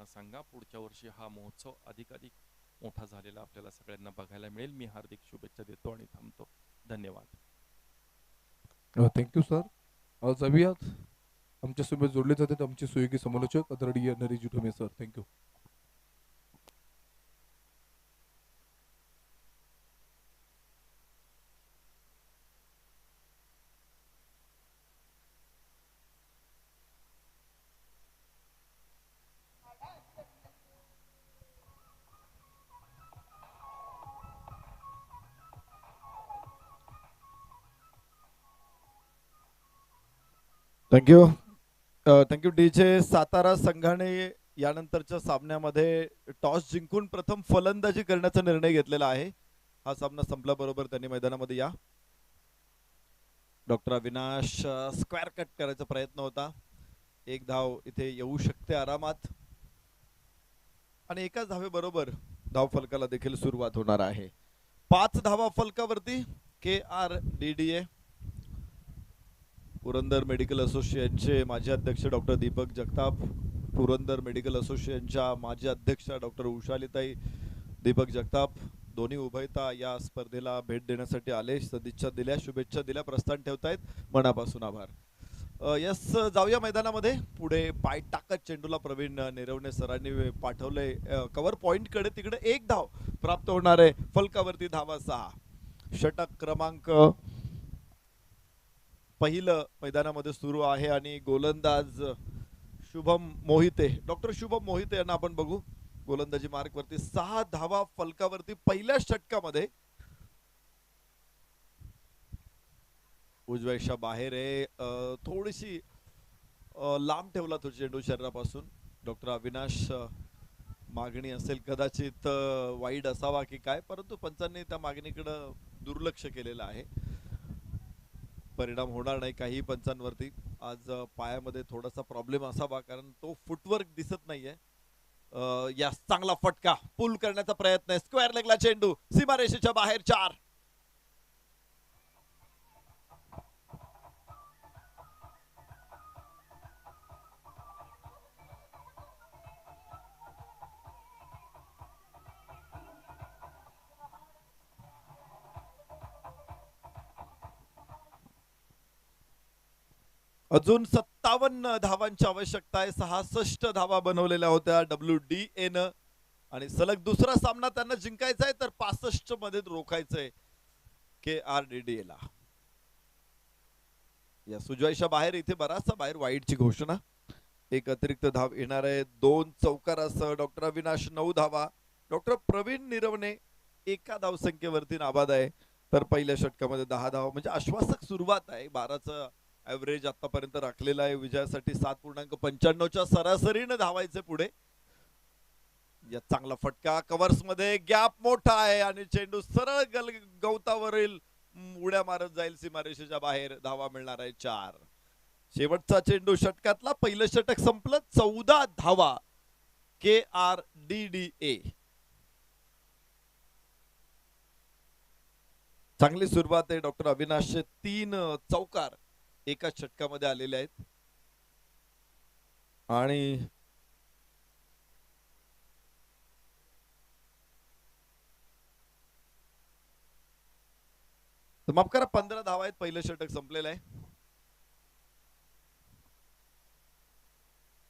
सांगा. पुढच्या वर्षी हा महोत्सव अधिकाधिक मोठा झालेला आपल्याला सगळ्यांना बघायला मिळेल. मी हार्दिक शुभेच्छा देतो आणि थांबतो. धन्यवाद. Thank you sir. जाऊयात आमच्यासोबत जोडले जातात आमचे सहयोगी समालोचक आदरणीय Naresh Juthome sir. Thank you. Thank you. Thank you DJ. Satara संघाने यानंतरच्या सामन्यामध्ये टॉस जिंकून प्रथम फलंदाजी करण्याचा निर्णय घेतलेला आहे. हा सामना संपल्याबरोबर त्यांनी मैदानामध्ये या. डॉक्टर अविनाश स्क्वेअर कट करायचा प्रयत्न होता. एक धाव इथे येऊ शकते आरामात आणि एकाच धावेबरोबर धाव फलकाला देखील सुरुवात होणार आहे. 5 धावा फलकावरती KRDDA. पुरंदर मेडिकल असोसिएशनचे माजी अध्यक्ष डॉक्टर दीपक जगताप, पुरंदर मेडिकल असोसिएशनच्या माजी अध्यक्ष डॉक्टर उषालीताई दीपक जगताप दोन्ही उभयता या स्पर्धेला भेट देण्यासाठी आले. सदिच्छा दिल्या, शुभेच्छा दिल्या, प्रस्थान ठेवतायत. मनापासून आभार. यस, जाऊया मैदानामध्ये. पुढे पाय टाकत चेंडूला प्रवीण निरवणे सरांनी पाठवले कव्हर पॉइंट कडे. तिकडे एक धाव प्राप्त होणार आहे. फलकावरती धावा 6. षटक क्रमांक पहिलं मैदानामध्ये सुरू आहे आणि गोलंदाज शुभम मोहिते, डॉक्टर शुभम मोहिते यांना आपण बघू. गोलंदाजी मार्क वरती 6 धावा फलकावरती पहिल्या षटकामध्ये. उजव्याच्या बाहेर आहे, थोडीशी लांब ठेवला तो चेंडू शरीरापासून. डॉक्टर अविनाश मागणी असेल कदाचित वाईड असावा की काय, परंतु पंचांनी त्या मागणीकडे दुर्लक्ष केलेलं आहे. परिणाम होणार नाही काही पंचांवरती. आज पायामध्ये थोडासा प्रॉब्लेम असावा कारण तो फुटवर्क दिसत नाहीये. या चांगला फटका पुल करण्याचा प्रयत्न आहे. स्क्वेअर लेगला चेंडू सीमारेषेच्या बाहेर. 4. अजून 57 धावांची आवश्यकता आहे. 66 धावा बनवलेल्या होत्या WDA न आणि सलग दुसरा सामना त्यांना जिंकायचा आहे तर 65 मध्ये रोखायचंय KRDDA ला. या सुजवाईच्या बाहेर इथे बराचसा बाहेर वाईडची घोषणा. एक अतिरिक्त धाव येणार आहे. 2 चौकारासह डॉक्टर अविनाश 9 धावा. डॉक्टर प्रवीण निरवणे एका धावसंख्येवरती नाबाद आहे. तर पहिल्या षटकामध्ये 10 धावा म्हणजे आश्वासक सुरुवात आहे. 12चं ॲव्हरेज आतापर्यंत राखलेला आहे विजयासाठी. 7.95च्या सरासरीने धावायचे पुढे. या चांगला फटका कव्हर्स मध्ये. गॅप मोठा आहे आणि चेंडू सरळ गवतावरील उड्या मारत जाईल सीमारेषेच्या बाहेर. धावा मिळणार आहे 4. शेवटचा चेंडू षटकातला. पहिलं षटक संपलं. 14 धावा KRDDA. चांगली सुरुवात आहे. डॉक्टर अविनाशचे 3 चौकार एका षटकामध्ये आलेले आहेत आणि माफ करा 15 धावा आहेत. पहिलं षटक संपलेलं आहे.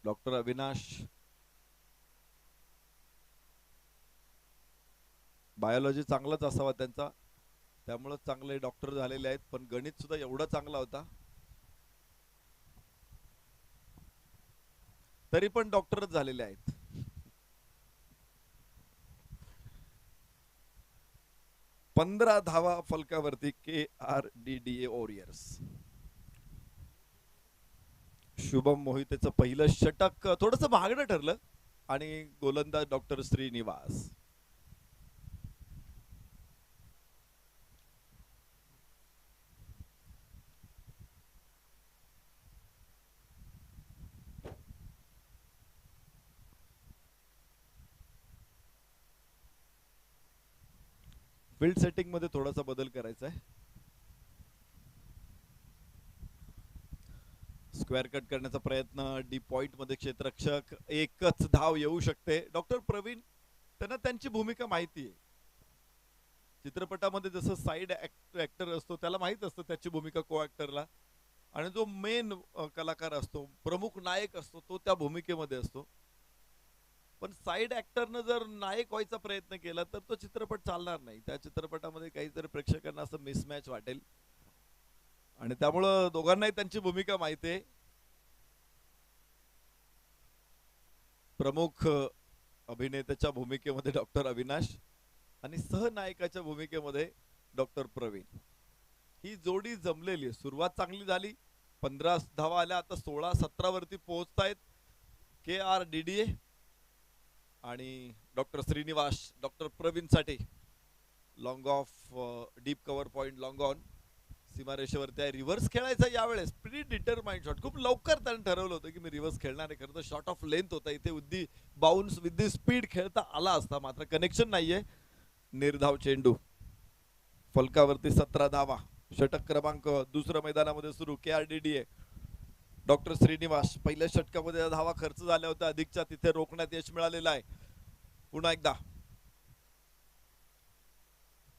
डॉक्टर अविनाश बायोलॉजी चांगलाच असावा त्यांचा, त्यामुळे चांगले डॉक्टर झालेले आहेत. पण गणित सुद्धा एवढा चांगला होता तरी पण डॉक्टरच झालेले आहेत. पंधरा धावा फलकावरती KRDDA वॉरियर्स. शुभम मोहितेचं पहिलं षटक थोडंसं महागडं ठरलं आणि गोलंदाज डॉक्टर श्रीनिवास. फील्ड सेटिंग मध्ये थोडासा बदल करायचा आहे. स्क्वेअर कट करण्याचा प्रयत्न, डी पॉइंट मध्ये क्षेत्ररक्षक, एकच धाव येऊ शकते. डॉक्टर प्रवीण त्यांना त्यांची भूमिका माहिती आहे. चित्रपटामध्ये जसं साईड ऍक्टर असतो त्याला माहित असतं त्याची भूमिका को ऍक्टरला, आणि जो मेन कलाकार असतो, प्रमुख नायक असतो, तो त्या भूमिकेमध्ये असतो. पण साईड ऍक्टरनं जर नायक व्हायचा प्रयत्न केला तर तो चित्रपट चालणार नाही. त्या चित्रपटामध्ये काहीतरी प्रेक्षकांना असं मिसमॅच वाटेल, आणि त्यामुळं दोघांनाही त्यांची भूमिका माहिती आहे. प्रमुख अभिनेत्याच्या भूमिकेमध्ये डॉक्टर अविनाश आणि सहनायकाच्या भूमिकेमध्ये डॉक्टर प्रवीण. ही जोडी जमलेली आहे. सुरुवात चांगली झाली, 15 धावा आल्या, आता 16-17 वरती पोहोचतायत KRDDA आणि डॉक्टर श्रीनिवास. डॉक्टर प्रवीण साठी long off, deep cover point, long on, सीमारेषेवरती आहे. रिव्हर्स खेळायचा यावेळेस, प्री डिटरमाइंड शॉट. खूप लवकर त्याने ठरवलं होतं की मी रिव्हर्स खेळणार आहे. खरं तर शॉट ऑफ लेंथ होता, इथे with the bounce, with the speed खेळता आला असता, मात्र कनेक्शन नाहीये. निर्धाव चेंडू, फलकावरती 17 धावा. षटक क्रमांक दुसऱ्या मैदानामध्ये सुरू. KRDDA, doctor Srinivas. पहिल्या षटकामध्ये धावा खर्च झाल्या होत्या, अधिकच्या तिथे रोखण्यात यश मिळालेलं आहे. पुन्हा एकदा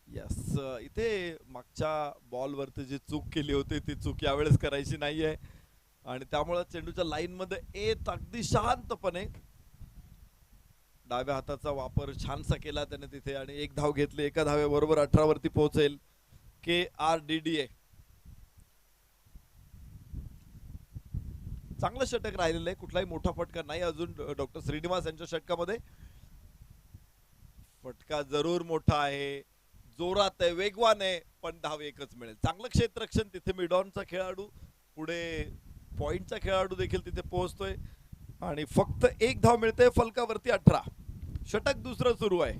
यस, इथे मागच्या बॉलवरती जी चूक केली होती ती चूक यावेळेस करायची नाहीये, आणि त्यामुळे चेंडूच्या लाईन मध्ये येत अगदी शांतपणे डाव्या हाताचा वापर छानसा केला त्याने तिथे, आणि एक धाव घेतली. एका धाव्याबरोबर 18 वरती पोहोचेल KRDDA. चांगलं षटक राहिलेलं आहे, कुठलाही मोठा फटका नाही अजून डॉक्टर श्रीनिवास यांच्या षटकामध्ये. फटका जरूर मोठा आहे, जोरात आहे, वेगवान आहे, पण धाव एकच मिळेल. चांगलं क्षेत्ररक्षण तिथे. मिडॉनचा खेळाडू, पुढे पॉइंटचा खेळाडू देखील तिथे पोहोचतोय, आणि फक्त एक धाव मिळते. फलकावरती 18. षटक दुसरं सुरू आहे.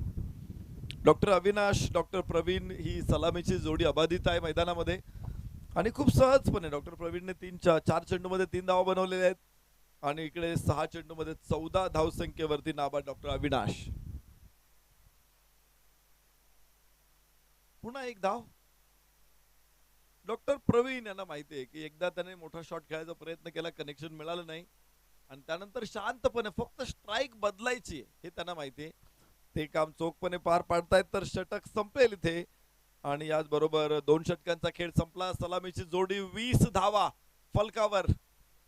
डॉक्टर अविनाश, डॉक्टर प्रवीण ही सलामीची जोडी अबाधित आहे मैदानामध्ये, आणि खूप सहजपणे डॉक्टर प्रवीणने 4 चेंडूमध्ये 3 धावा बनवलेल्या आहेत, आणि इकडे 6 चेंडूमध्ये 14 धावसंख्येवरती नाबाद डॉक्टर अविनाश. पुन्हा एक धाव. डॉक्टर प्रवीण यांना माहिती आहे की एकदा त्याने मोठा शॉट खेळायचा प्रयत्न केला, कनेक्शन मिळालं नाही, आणि त्यानंतर शांतपणे फक्त स्ट्राईक बदलायची हे त्यांना माहिती आहे. ते काम चोखपणे पार पाडतायत, तर षटक संपेल इथे, आणि याचबरोबर 2 षटकांचा खेळ संपला. सलामीची जोडी 20 धावा फलकावर.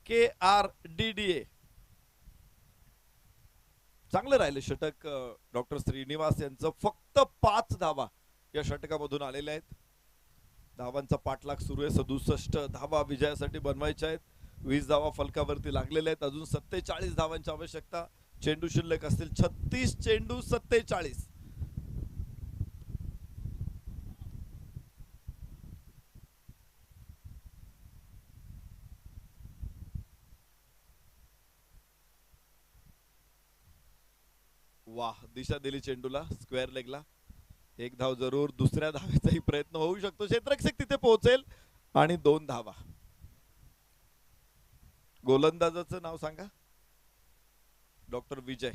KRDDA. चांगलं राहिलं षटक डॉक्टर श्रीनिवास यांचं. फक्त 5 धावा या षटकामधून आलेल्या आहेत. धावांचा पाठलाग सुरू आहे. 67 धावा विजयासाठी बनवायच्या आहेत. 20 धावा फलकावरती लागलेल्या आहेत. अजून 47 धावांची आवश्यकता. चेंडू शिल्लक असतील 36 चेंडू 47. वाह, दिशा दिली चेंडूला स्क्वेअर लेगला. एक धाव जरूर. दुसऱ्या धावेचाही प्रयत्न होऊ शकतो. क्षेत्ररक्षक तिथे पोहोचेल, आणि 2 धावा. गोलंदाजाचं नाव सांगा. डॉक्टर विजय,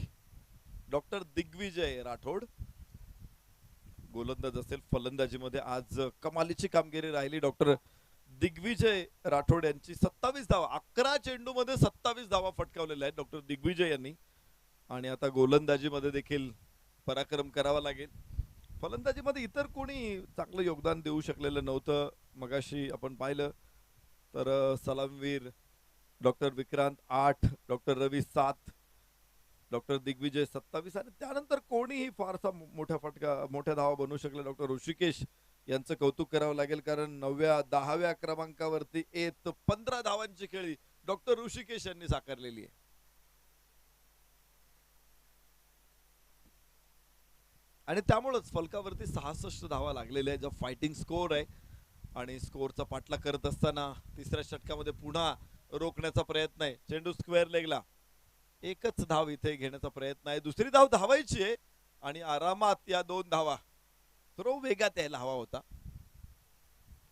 डॉक्टर दिग्विजय राठोड. गोलंदाज असेल. फलंदाजीमध्ये आज कमालीची कामगिरी राहिली डॉक्टर दिग्विजय राठोड यांची. 27 धावा, 11 चेंडूमध्ये 27 धावा फटकावलेल्या आहेत डॉक्टर दिग्विजय यांनी, आणि आता गोलंदाजीमध्ये देखील पराक्रम करावा लागेल. फलंदाजीमध्ये इतर कोणी चांगलं योगदान देऊ शकलेलं नव्हतं. मगाशी आपण पाहिलं तर सलामवीर डॉक्टर विक्रांत 8, डॉक्टर रवी 7, डॉक्टर दिग्विजय 27, आणि त्यानंतर कोणीही फारसा मोठ्या धावा बनवू शकले. डॉक्टर ऋषिकेश यांचं कौतुक करावं लागेल, कारण 9व्या 10व्या क्रमांकावरती येत 15 धावांची खेळी डॉक्टर ऋषिकेश यांनी साकारलेली आहे. आणि त्यामुळेच फलकावरती 66 धावा लागलेल्या आहे, जो फायटिंग स्कोर आहे. आणि स्कोरचा पाठलाग करत असताना तिसऱ्या षटकामध्ये पुन्हा रोखण्याचा प्रयत्न आहे. चेंडू स्क्वेअर लेगला. एकच धाव इथे घेण्याचा प्रयत्न आहे. दुसरी धाव धावायची आहे, आणि आरामात या 2 धावा. थ्रो वेगात यायला हवा होता.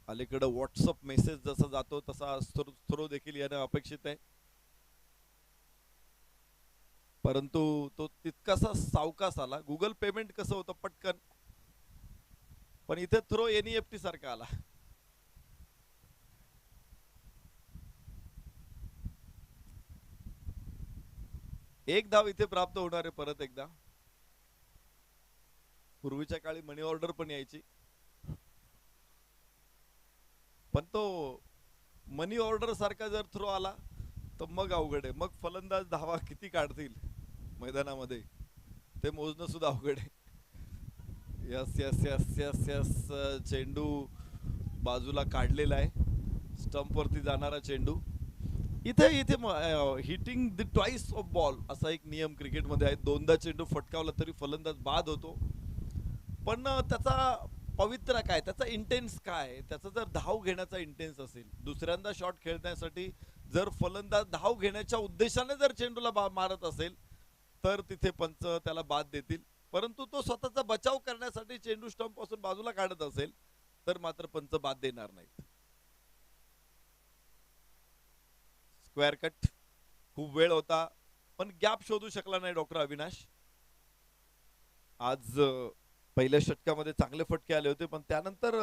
अलीकडे व्हॉट्सअप मेसेज जसा जातो तसा थ्रो देखील येणं अपेक्षित आहे, परंतु तो तितकासा सावकाश आला. गुगल पेमेंट कसं होतं पटकन, पण इथे थ्रो NEFT सारखा आला. एक धाव इथे प्राप्त होणार आहे परत एकदा. पूर्वीच्या काळी मनी ऑर्डर पण यायची, पण तो मनी ऑर्डर सारखा जर थ्रो आला तर मग अवघड आहे. मग फलंदाज धावा किती काढतील मैदानामध्ये ते मोजणं सुद्धा अवघड आहे. Yes yes yes yes yes, चेंडू बाजूला काढलेला आहे. स्टंप वरती जाणारा चेंडू. इथे इथे hitting the twice of ball असा एक नियम क्रिकेटमध्ये आहे. दोनदा चेंडू फटकावला तरी फलंदाज बाद होतो. पण त्याचा पवित्रा काय, त्याचा इंटेन्स काय, त्याचा जर धाव घेण्याचा इंटेन्स असेल, दुसऱ्यांदा शॉट खेळण्यासाठी जर फलंदाज धाव घेण्याच्या उद्देशाने जर चेंडूला मारत असेल तर तिथे पंच त्याला बाद देतील. परंतु तो स्वतःचा बचाव करण्यासाठी चेंडू स्टंप पासून बाजूला काढत असेल तर मात्र पंच बाद देणार नाहीत. स्क्वेअर कट, खूप वेळ होता पण गॅप शोधू शकला नाही डॉक्टर अविनाश. आज पहिल्या षटकामध्ये चांगले फटके आले होते पण त्यानंतर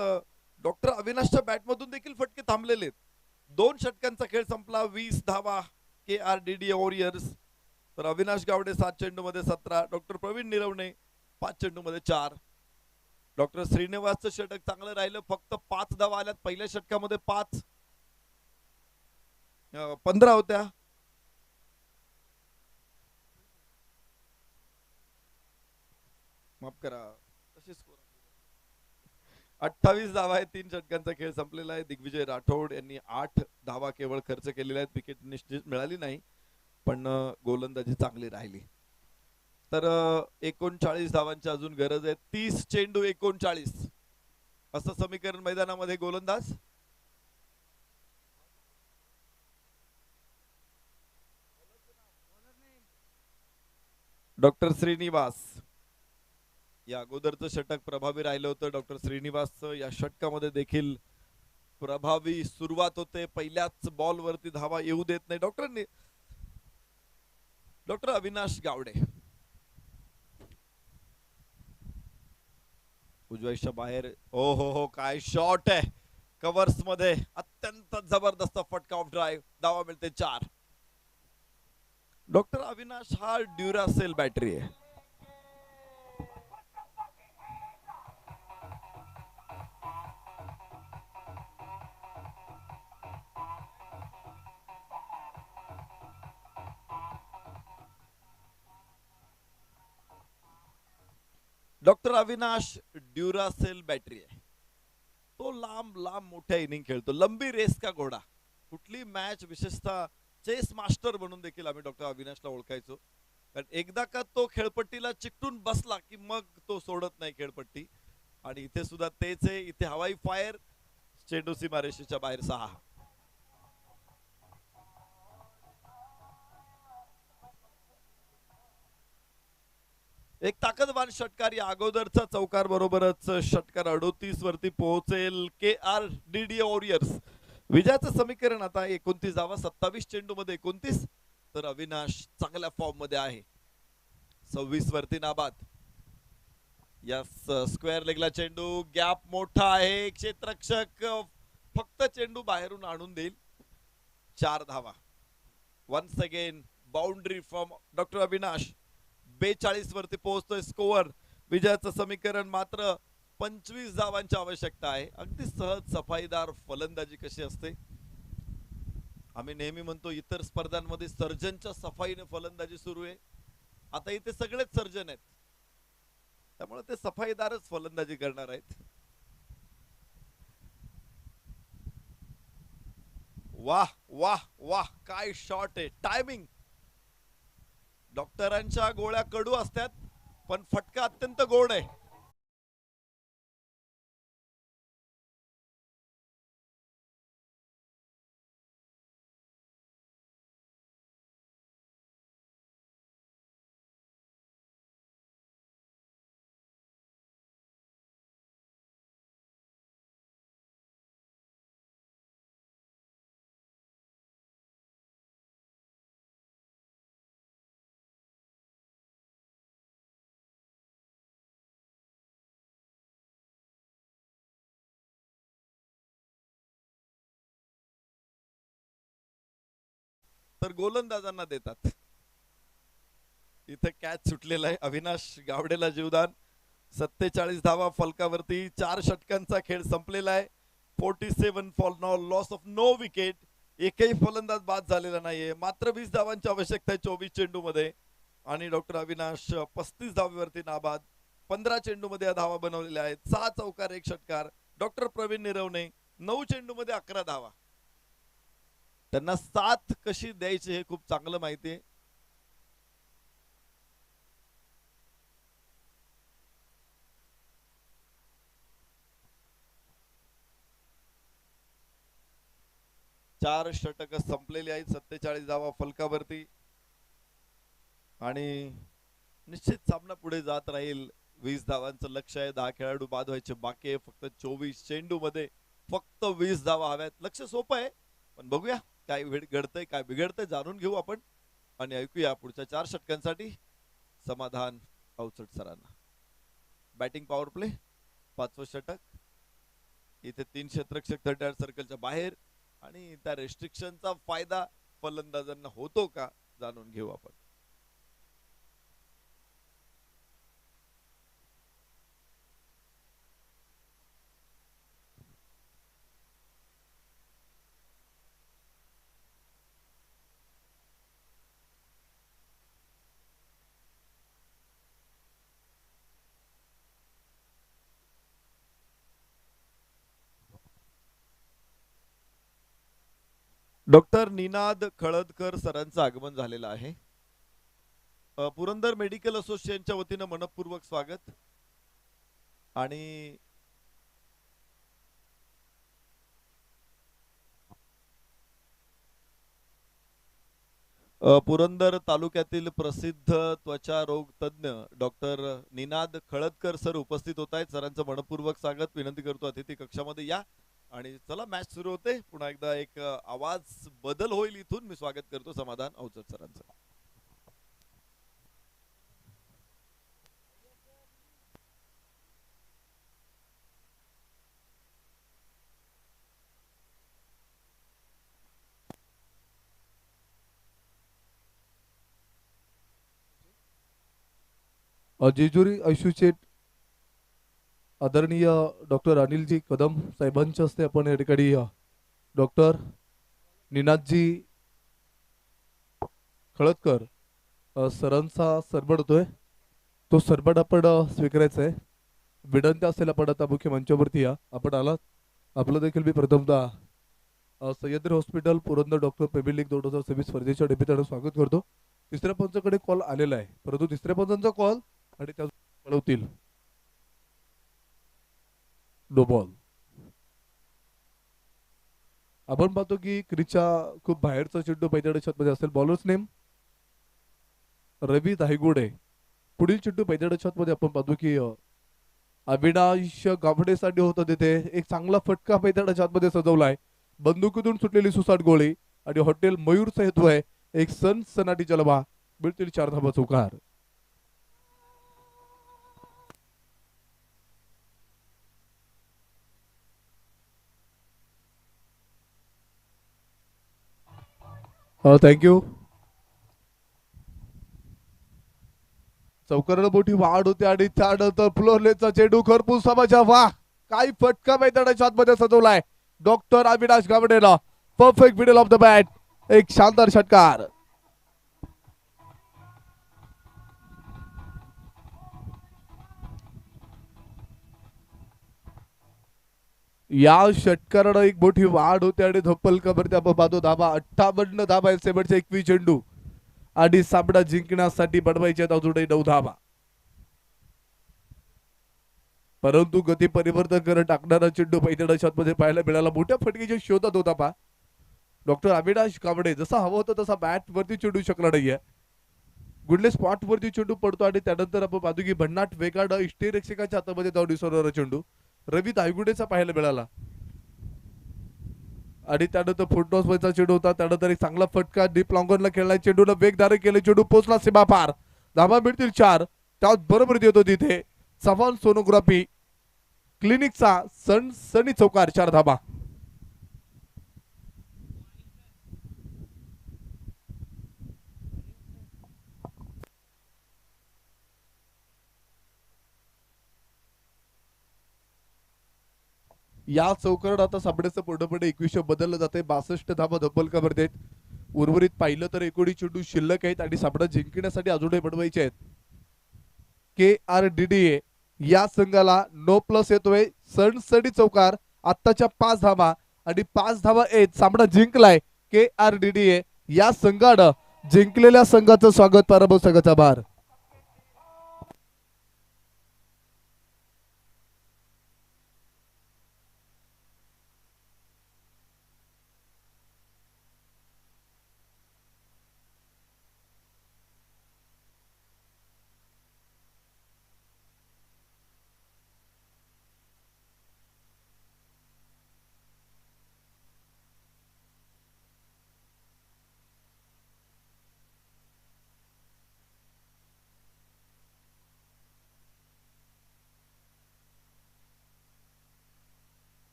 डॉक्टर अविनाशच्या बॅटमधून देखील फटके थांबलेले आहेत. 2 षटकांचा खेळ संपला. 20 धावा KRDD वॉरियर्स. तर अविनाश गावडे 7 चेंडू मध्ये 17, डॉक्टर प्रवीण निरवणे 5 चेंडू मध्ये 4. डॉक्टर श्रीनिवासचं षटक चांगलं राहिलं, फक्त 5 धावा आल्यात. पहिल्या षटकामध्ये 5, 15 होत्या. माफ करा, 28 धावा आहे. 3 षटकांचा खेळ संपलेला आहे. दिग्विजय राठोड यांनी 8 धावा केवळ खर्च केलेल्या आहेत. विकेट निश्चित मिळाली नाही पण गोलंदाजी चांगली राहिली. तर 39 धावांची अजून गरज आहे. 30 चेंडू 39 असं समीकरण मैदानामध्ये. गोलंदाज डॉक्टर श्रीनिवास. या अगोदरचं षटक प्रभावी राहिलं होतं डॉक्टर श्रीनिवासचं. या षटकामध्ये देखील प्रभावी सुरुवात होते. पहिल्याच बॉल वरती धावा येऊ देत नाही डॉक्टर अविनाश गावडे. उजव्याच्या बाहेर. हो हो हो, काय शॉट आहे कव्हर्स मध्ये. अत्यंत जबरदस्त फटका ऑफ ड्राईव्ह. धावा मिळते 4. डॉक्टर अविनाश हा ड्युरासेल बॅटरी आहे. डॉक्टर अविनाश ड्युरासेल बॅटरी आहे. तो लांब लांब मोठ्या इनिंग खेळतो. लंबी रेस का घोडा. कुठली मॅच, विशेषतः चेस मास्टर म्हणून देखील आम्ही डॉक्टर अविनाशला ओळखायचो. कारण एकदा का तो खेळपट्टीला चिकटून बसला की मग तो सोडत नाही खेळपट्टी. आणि इथे सुद्धा तेच आहे. इथे हवाई फायर. चेंडू सीमारेषेच्या बाहेर 6. एक ताकदवान षटकार. या अगोदरचा चौकार बरोबरच षटकार 38 वरती पोहोचेल KRDD वॉरियर्स. विजयाचं समीकरण आता 29 धावा 27 चेंडू मध्ये 29. तर अविनाश चांगल्या फॉर्म मध्ये आहे. 26 वरती नाबाद. या स्क्वेअर लेगला चेंडू. गॅप मोठा आहे. क्षेत्ररक्षक फक्त चेंडू बाहेरून आणून देईल. 4 धावा. Once again boundary from doctor Avinash. 42 वरती पोहोचतोय स्कोअर. विजयाचं समीकरण मात्र 25 धावांची आवश्यकता आहे. अगदी सहज सफाईदार फलंदाजी कशी असते. आम्ही नेहमी म्हणतो इतर स्पर्धांमध्ये सर्जनच्या सफाईने फलंदाजी सुरू आहे. आता इथे सगळेच सर्जन आहेत त्यामुळे ते सफाईदारच फलंदाजी करणार आहेत. वाह वाह वाह, काय शॉट आहे. टायमिंग. डॉक्टरांच्या गोळ्या कडू असतात पण फटका अत्यंत गोड आहे. तर गोलंदाजांना देतात. इथे कॅच सुटलेला आहे. अविनाश गावडेला जीवदान. 47 धावा फलकावरती. 4 षटकांचा खेळ संपलेला आहे. 47 fall now, loss of no wicket. एकही फलंदाज बाद झालेला नाहीये. मात्र 20 धावांची आवश्यकता आहे 24 चेंडू मध्ये आणि डॉक्टर अविनाश 35 धावेवरती नाबाद. 15 चेंडू मध्ये या धावा बनवलेल्या आहेत. 6 चौकार 1 षटकार. डॉक्टर प्रवीण निरवणे 9 चेंडू मध्ये 11 धावा. त्यांना 7 कशी द्यायची हे खूप चांगलं माहिती आहे. चार षटक संपलेली आहेत. 47 धावा फलकावरती आणि निश्चित सामना पुढे जात राहील. 20 धावांचं लक्ष आहे. 10 खेळाडू बाद व्हायचे बाकी आहे. फक्त 24 चेंडू मध्ये फक्त 20 धावा हव्यात. लक्ष सोपं आहे पण बघूया काय घडतंय काय बिघडतंय जाणून घेऊ आपण आणि ऐकूया पुढच्या 4 षटकांसाठी समाधान अवचट सरांना. बॅटिंग पॉवर प्ले 5वं षटक. इथे 3 क्षेत्ररक्षक 38 सर्कलच्या बाहेर आणि त्या रेस्ट्रिक्शनचा फायदा फलंदाजांना होतो का जाणून घेऊ आपण. डॉक्टर निनाद खळदकर सरांचं आगमन झालेलं आहे. पुरंदर मेडिकल असोसिएशनच्या वतीनं मनपूर्वक स्वागत. आणि पुरंदर तालुक्यातील प्रसिद्ध त्वचा रोग तज्ञ डॉक्टर निनाद खळदकर सर उपस्थित होत आहेत. सरांचं मनपूर्वक स्वागत. विनंती करतो अतिथी कक्षामध्ये या आणि चला मॅच सुरू होते. पुन्हा एकदा एक आवाज बदल होईल इथून. मी स्वागत करतो समाधान अवचट सरांचं. जेजुरी असोसिएट आदरणीय डॉक्टर अनिलजी कदम साहेबांच्या हस्ते आपण या ठिकाणी डॉक्टर निनादजी खळदकर सरांचा सरबड होतोय. तो सरबड आपण स्वीकारायचा आहे. विनंती असेल आपण आता मुख्य मंचावरती या. आपण आलात. आपलं देखील मी प्रथमतः Sahyadri hospital Purandar doctor premier league 2026 स्पर्धेच्या डेब्यूटंट स्वागत करतो. तिसऱ्या पंचाकडे कॉल आलेला आहे परंतु तिसऱ्या पंचांचा कॉल आणि त्या कळवतील. No ball. आपण पाहतो की क्रीजच्या खूप बाहेरचा चेंडू पैठण मध्ये असेल. बॉलर्स नेम रवी धायगुडे. पुढील चेंडू पैठण मध्ये आपण पाहतो की अविनाश गावडेसाठी होतं. तिथे एक चांगला फटका पैठण मध्ये सजवलाय. बंदुकीतून सुटलेली सुसाट गोळी आणि हॉटेल मयूर हेतू आहे. एक सनसनाटी जलवा. मिळतील 4 धावा चौकार. थँक्यू. चौकाराला मोठी वाढ होते आणि त्यानंतर फ्लोरलेचा चेंडू खरपूस समाच्या. वाह काय फटका मैदानाच्या आतमध्ये सजवलाय डॉक्टर अविनाश गावडेला. Perfect middle of the bat. एक शानदार षटकार. या षटकारानं एक मोठी वाढ होते आणि धप्पलकावरती आपण पाहतो धाबा 58 धाबा आहेत. शेवटचे 21 चेंडू आणि सामना जिंकण्यासाठी बनवायचे अजूनही 9 धाबा. परंतु गती परिवर्तन करत टाकणारा चेंडू पैठण मध्ये पाहायला मिळाला. मोठ्या फटकेच्या शोधात होता पा डॉक्टर अविनाश गावडे. जसा हवा होता तसा बॅट वरती चेंडू शकला नाहीये. गुडले स्पॉट वरती चेंडू पडतो आणि त्यानंतर आपण पाहतो की भन्नाट वेगाड इष्टरक्षकाच्या हातामध्ये जाऊन विसरणारा चेंडू रवी धायगुडेचा पाहायला मिळाला. आणि त्यानंतर फुटटॉस व्हायचा चेंडू होता. त्यानंतर एक चांगला फटका डीप लॉंगॉनला खेळला. चेंडूला वेगदार केले. चेंडू पोचला सीमा पार. धाबा मिळतील 4. त्याच बरोबर देतो तिथे चव्हाण सोनोग्राफी क्लिनिकचा सनी चौकार. 4 धाबा. या चौकारड आता सामन्याचं पूर्णपणे 21 बदललं जाते. 62 धावा धब्बल करत आहेत. उर्वरित पाहिलं तर 19 चेंडू शिल्लक आहेत आणि सामना जिंकण्यासाठी अजूनही बनवायचे आहेत. KRDDA या संघाला नो प्लस येतोय. सणसडी चौकार आत्ताच्या 5 धावा आणि 5 धावा येत सामना जिंकलाय KRDDA. या संघानं जिंकलेल्या संघाचं स्वागत, पराभव संघाचा आभार.